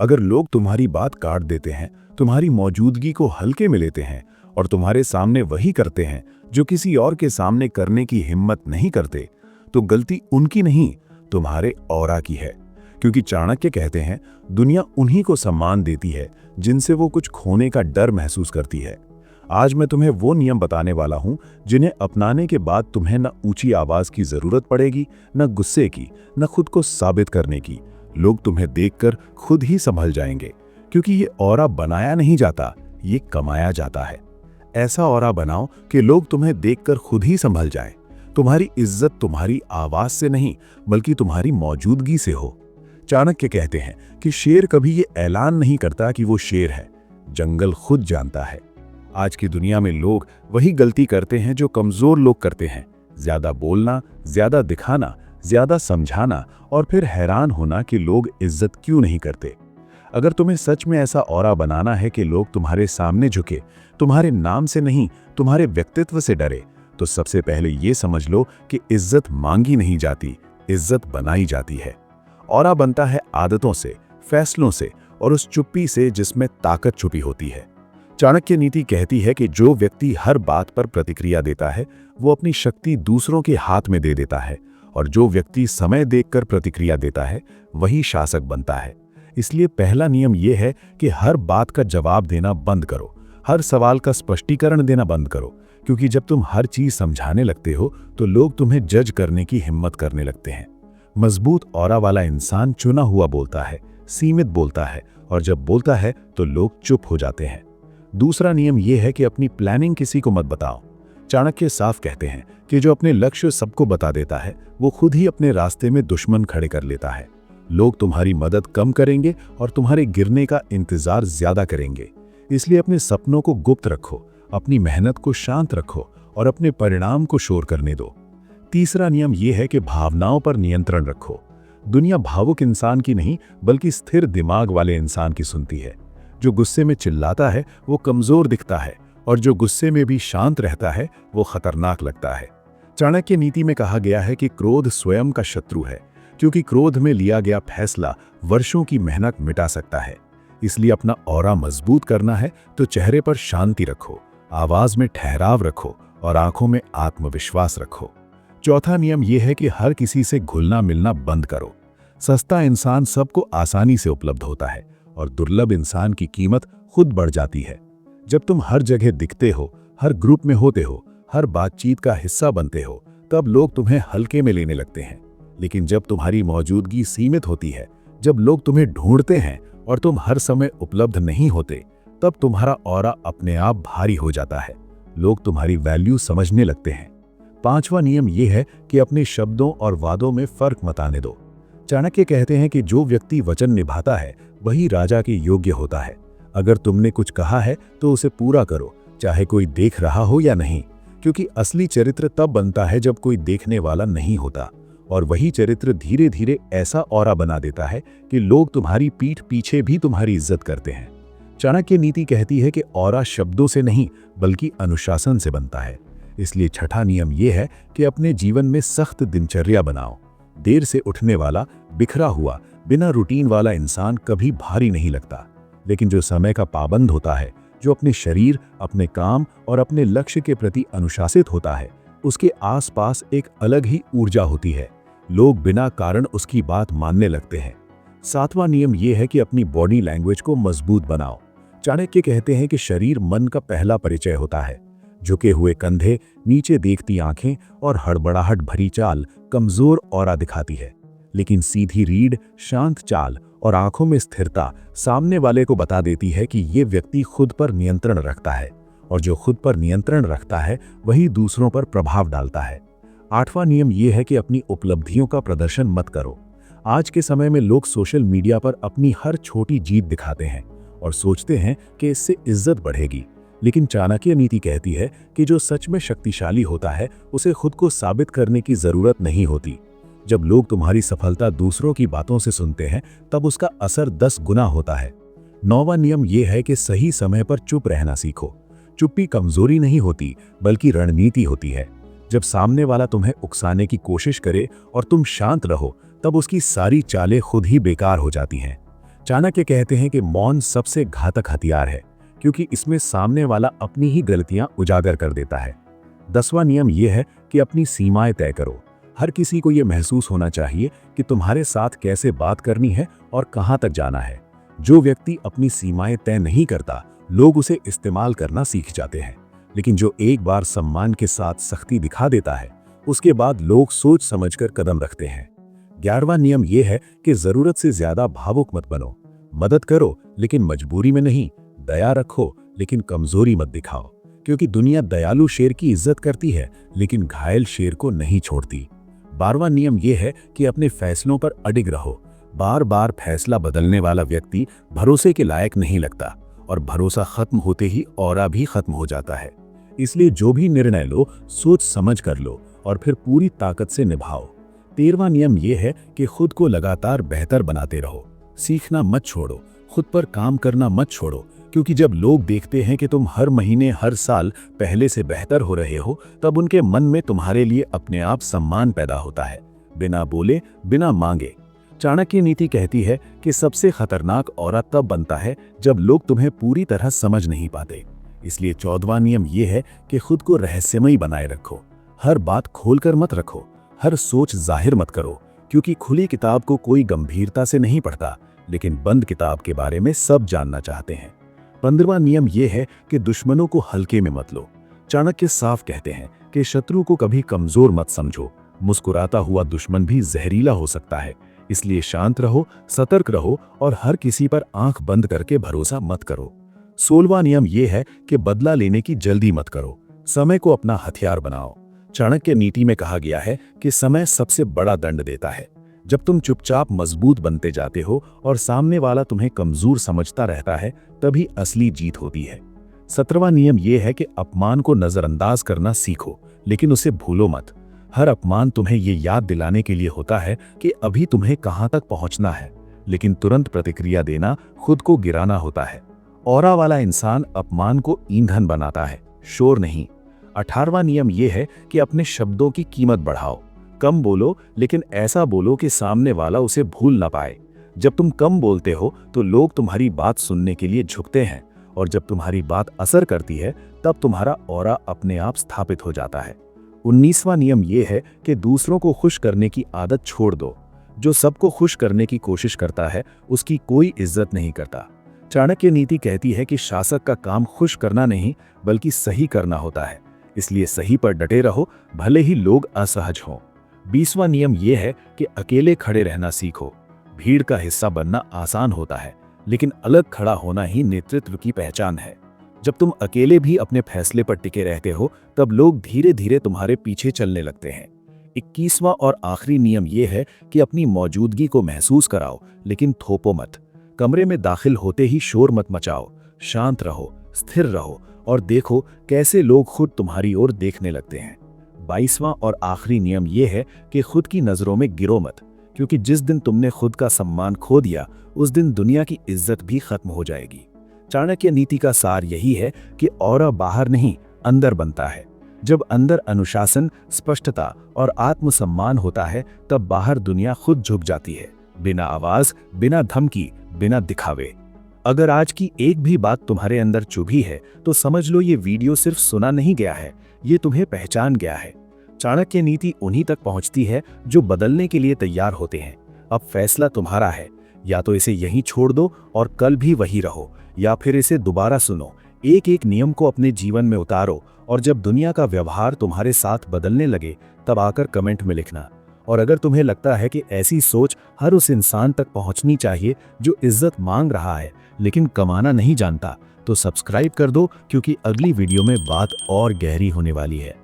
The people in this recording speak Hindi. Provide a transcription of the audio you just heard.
अगर लोग तुम्हारी बात काट देते हैं, तुम्हारी मौजूदगी को हल्के में लेते हैं और तुम्हारे सामने वही करते हैं जो किसी और के सामने करने की हिम्मत नहीं करते, तो गलती उनकी नहीं, तुम्हारे ऑरा की है। क्योंकि चाणक्य कहते हैं, दुनिया उन्हीं को सम्मान देती है जिनसे वो कुछ खोने का डर महसूस करती है। आज मैं तुम्हें वो नियम बताने वाला हूं जिन्हें अपनाने के बाद तुम्हें न ऊंची आवाज की जरूरत पड़ेगी, न गुस्से की, न खुद को साबित करने की। लोग तुम्हें देखकर खुद ही संभल जाएंगे, क्योंकि ये ऑरा बनाया नहीं जाता, ये कमाया जाता है। ऐसा ऑरा बनाओ कि लोग तुम्हें देखकर खुद ही संभल जाएं। तुम्हारी इज्जत तुम्हारी आवाज से नहीं, बल्कि तुम्हारी मौजूदगी से हो। चाणक्य कहते हैं कि शेर कभी ये ऐलान नहीं करता कि वो शेर है, जंगल खुद जानता है। आज की दुनिया में लोग वही गलती करते हैं जो कमजोर लोग करते हैं, ज्यादा बोलना, ज्यादा दिखाना, ज्यादा समझाना और फिर हैरान होना कि लोग इज्जत क्यों नहीं करते। अगर तुम्हें सच में ऐसा ऑरा बनाना है कि लोग तुम्हारे सामने झुके, तुम्हारे नाम से नहीं, तुम्हारे व्यक्तित्व से डरे, तो सबसे पहले ये समझ लो कि इज्जत मांगी नहीं जाती, इज्जत बनाई जाती है। ऑरा बनता है आदतों से, फैसलों से और उस चुप्पी से जिसमें ताकत छुपी होती है। चाणक्य नीति कहती है कि जो व्यक्ति हर बात पर प्रतिक्रिया देता है, वो अपनी शक्ति दूसरों के हाथ में दे देता है, और जो व्यक्ति समय देखकर प्रतिक्रिया देता है, वही शासक बनता है। इसलिए पहला नियम यह है कि हर बात का जवाब देना बंद करो, हर सवाल का स्पष्टीकरण देना बंद करो, क्योंकि जब तुम हर चीज समझाने लगते हो तो लोग तुम्हें जज करने की हिम्मत करने लगते हैं। मजबूत ऑरा वाला इंसान चुना हुआ बोलता है, सीमित बोलता है, और जब बोलता है तो लोग चुप हो जाते हैं। दूसरा नियम यह है कि अपनी प्लानिंग किसी को मत बताओ। चाणक्य साफ कहते हैं कि जो अपने लक्ष्य सबको बता देता है, वो खुद ही अपने रास्ते में दुश्मन खड़े कर लेता है। लोग तुम्हारी मदद कम करेंगे और तुम्हारे गिरने का इंतजार ज्यादा करेंगे। इसलिए अपने सपनों को गुप्त रखो, अपनी मेहनत को शांत रखो और अपने परिणाम को शोर करने दो। तीसरा नियम यह है कि भावनाओं पर नियंत्रण रखो। दुनिया भावुक इंसान की नहीं, बल्कि स्थिर दिमाग वाले इंसान की सुनती है। जो गुस्से में चिल्लाता है वो कमजोर दिखता है, और जो गुस्से में भी शांत रहता है वो खतरनाक लगता है। चाणक्य नीति में कहा गया है कि क्रोध स्वयं का शत्रु है, क्योंकि क्रोध में लिया गया फैसला वर्षों की मेहनत मिटा सकता है। इसलिए अपना ऑरा मजबूत करना है तो चेहरे पर शांति रखो, आवाज में ठहराव रखो और आंखों में आत्मविश्वास रखो। चौथा नियम यह है कि हर किसी से घुलना मिलना बंद करो। सस्ता इंसान सबको आसानी से उपलब्ध होता है और दुर्लभ इंसान की कीमत खुद बढ़ जाती है। जब तुम हर जगह दिखते हो, हर ग्रुप में होते हो, हर बातचीत का हिस्सा बनते हो, तब लोग तुम्हें हल्के में लेने लगते हैं। लेकिन जब तुम्हारी मौजूदगी सीमित होती है, जब लोग तुम्हें ढूंढते हैं और तुम हर समय उपलब्ध नहीं होते, तब तुम्हारा ऑरा अपने आप भारी हो जाता है। लोग तुम्हारी वैल्यू समझने लगते हैं। पांचवा नियम यह है कि अपने शब्दों और वादों में फर्क मत आने दो। चाणक्य कहते हैं कि जो व्यक्ति वचन निभाता है वही राजा के योग्य होता है। अगर तुमने कुछ कहा है तो उसे पूरा करो, चाहे कोई देख रहा हो या नहीं, क्योंकि असली चरित्र तब बनता है जब कोई देखने वाला नहीं होता, और वही चरित्र धीरे धीरे ऐसा ऑरा बना देता है कि लोग तुम्हारी पीठ पीछे भी तुम्हारी इज्जत करते हैं। चाणक्य नीति कहती है कि ऑरा शब्दों से नहीं, बल्कि अनुशासन से बनता है। इसलिए छठा नियम यह है कि अपने जीवन में सख्त दिनचर्या बनाओ। देर से उठने वाला, बिखरा हुआ, बिना रूटीन वाला इंसान कभी भारी नहीं लगता, लेकिन जो समय का पाबंद होता है, जो अपने शरीर, अपने काम और अपने लक्ष्य के प्रति अनुशासित होता है, उसके आसपास एक अलग ही ऊर्जा होती है। लोग बिना कारण उसकी बात मानने लगते हैं। सातवां नियम यह है कि अपनी बॉडी लैंग्वेज को मजबूत बनाओ। चाणक्य कहते हैं कि शरीर मन का पहला परिचय होता है। झुके हुए कंधे, नीचे देखती आंखें और हड़बड़ाहट भरी चाल कमजोर ऑरा दिखाती है, लेकिन सीधी रीढ़, शांत चाल और आंखों में स्थिरता सामने वाले को बता देती है कि ये व्यक्ति खुद पर नियंत्रण रखता है, और जो खुद पर नियंत्रण रखता है वही दूसरों पर प्रभाव डालता है। आठवां नियम यह है कि अपनी उपलब्धियों का प्रदर्शन मत करो। आज के समय में लोग सोशल मीडिया पर अपनी हर छोटी जीत दिखाते हैं और सोचते हैं कि इससे इज्जत बढ़ेगी, लेकिन चाणक्य नीति कहती है कि जो सच में शक्तिशाली होता है उसे खुद को साबित करने की जरूरत नहीं होती। जब लोग तुम्हारी सफलता दूसरों की बातों से सुनते हैं, तब उसका असर 10 गुना होता है। 9वां नियम यह है कि सही समय पर चुप रहना सीखो। चुप्पी कमजोरी नहीं होती, बल्कि रणनीति होती है। जब सामने वाला तुम्हें उकसाने की कोशिश करे और तुम शांत रहो, तब उसकी सारी चालें खुद ही बेकार हो जाती हैं। चाणक्य कहते हैं कि मौन सबसे घातक हथियार है, क्योंकि इसमें सामने वाला अपनी ही गलतियां उजागर कर देता है। 10वां नियम यह है कि अपनी सीमाएं तय करो। हर किसी को यह महसूस होना चाहिए कि तुम्हारे साथ कैसे बात करनी है और कहां तक जाना है। जो व्यक्ति अपनी सीमाएं तय नहीं करता, लोग उसे इस्तेमाल करना सीख जाते हैं। लेकिन जो एक बार सम्मान के साथ सख्ती दिखा देता है, उसके बाद लोग सोच समझकर कदम रखते हैं। 11वां नियम यह है कि जरूरत से ज्यादा भावुक मत बनो। मदद करो लेकिन मजबूरी में नहीं, दया रखो लेकिन कमजोरी मत दिखाओ, क्योंकि दुनिया दयालु शेर की इज्जत करती है लेकिन घायल शेर को नहीं छोड़ती। 12वां नियम यह है कि अपने फैसलों पर अडिग रहो। बार बार फैसला बदलने वाला व्यक्ति भरोसे के लायक नहीं लगता, और भरोसा खत्म होते ही ऑरा भी खत्म हो जाता है। इसलिए जो भी निर्णय लो, सोच समझ कर लो और फिर पूरी ताकत से निभाओ। 13वां नियम यह है कि खुद को लगातार बेहतर बनाते रहो। सीखना मत छोड़ो, खुद पर काम करना मत छोड़ो, क्योंकि जब लोग देखते हैं कि तुम हर महीने हर साल पहले से बेहतर हो रहे हो, तब उनके मन में तुम्हारे लिए अपने आप सम्मान पैदा होता है, बिना बोले बिना मांगे। चाणक्य नीति कहती है कि सबसे खतरनाक औरा तब बनता है जब लोग तुम्हें पूरी तरह समझ नहीं पाते। इसलिए 14वां नियम यह है कि खुद को रहस्यमयी बनाए रखो। हर बात खोलकर मत रखो, हर सोच जाहिर मत करो, क्योंकि खुली किताब को कोई गंभीरता से नहीं पढ़ता, लेकिन बंद किताब के बारे में सब जानना चाहते हैं। 15वां नियम यह है कि दुश्मनों को हल्के में मत लो। चाणक्य साफ कहते हैं कि शत्रु को कभी कमजोर मत समझो। मुस्कुराता हुआ दुश्मन भी जहरीला हो सकता है। इसलिए शांत रहो, सतर्क रहो और हर किसी पर आंख बंद करके भरोसा मत करो। 16वां नियम यह है कि बदला लेने की जल्दी मत करो। समय को अपना हथियार बनाओ। चाणक्य नीति में कहा गया है कि समय सबसे बड़ा दंड देता है। जब तुम चुपचाप मजबूत बनते जाते हो और सामने वाला तुम्हें कमजोर समझता रहता है, तभी असली जीत होती है। 17वां नियम यह है कि अपमान को नजरअंदाज करना सीखो, लेकिन उसे भूलो मत। हर अपमान तुम्हें ये याद दिलाने के लिए होता है कि अभी तुम्हें कहां तक पहुंचना है, लेकिन तुरंत प्रतिक्रिया देना खुद को गिराना होता है। ऑरा वाला इंसान अपमान को ईंधन बनाता है, शोर नहीं। 18वां नियम यह है कि अपने शब्दों की कीमत बढ़ाओ। कम बोलो, लेकिन ऐसा बोलो कि सामने वाला उसे भूल ना पाए। जब तुम कम बोलते हो तो लोग तुम्हारी बात सुनने के लिए झुकते हैं, और जब तुम्हारी बात असर करती है तब तुम्हारा ऑरा अपने आप स्थापित हो जाता है। 19वां नियम यह है कि दूसरों को खुश करने की आदत छोड़ दो। जो सबको खुश करने की कोशिश करता है, उसकी कोई इज्जत नहीं करता। चाणक्य नीति कहती है कि शासक का काम खुश करना नहीं, बल्कि सही करना होता है। इसलिए सही पर डटे रहो, भले ही लोग असहज हों। 20वां नियम यह है कि अकेले खड़े रहना सीखो। भीड़ का हिस्सा बनना आसान होता है, लेकिन अलग खड़ा होना ही नेतृत्व की पहचान है। जब तुम अकेले भी अपने फैसले पर टिके रहते हो, तब लोग धीरे धीरे तुम्हारे पीछे चलने लगते हैं। 21वां और आखिरी नियम यह है कि अपनी मौजूदगी को महसूस कराओ, लेकिन थोपो मत। कमरे में दाखिल होते ही शोर मत मचाओ। शांत रहो, स्थिर रहो और देखो कैसे लोग खुद तुम्हारी ओर देखने लगते हैं। 22वां और आखिरी नियम यह है कि खुद की नजरों में गिरो मत, क्योंकि जिस दिन तुमने खुद का सम्मान खो दिया, उस दिन दुनिया की इज्जत भी खत्म हो जाएगी। चाणक्य नीति का सार यही है कि ऑरा बाहर नहीं, अंदर बनता है। जब अंदर अनुशासन, स्पष्टता और आत्मसम्मान होता है, तब बाहर दुनिया खुद झुक जाती है, बिना आवाज, बिना धमकी, बिना दिखावे। अगर आज की एक भी बात तुम्हारे अंदर चुभी है, तो समझ लो ये वीडियो सिर्फ सुना नहीं गया है, ये तुम्हें पहचान गया है। चाणक्य नीति उन्हीं तक पहुंचती है जो बदलने के लिए तैयार होते हैं। अब फैसला तुम्हारा है, या तो इसे यहीं छोड़ दो और कल भी वही रहो, या फिर इसे दोबारा सुनो। एक एक नियम को अपने जीवन में उतारो, और जब दुनिया का व्यवहार तुम्हारे साथ बदलने लगे, तब आकर कमेंट में लिखना। और अगर तुम्हें लगता है कि ऐसी सोच हर उस इंसान तक पहुंचनी चाहिए जो इज्जत मांग रहा है लेकिन कमाना नहीं जानता, तो सब्सक्राइब कर दो, क्योंकि अगली वीडियो में बात और गहरी होने वाली है।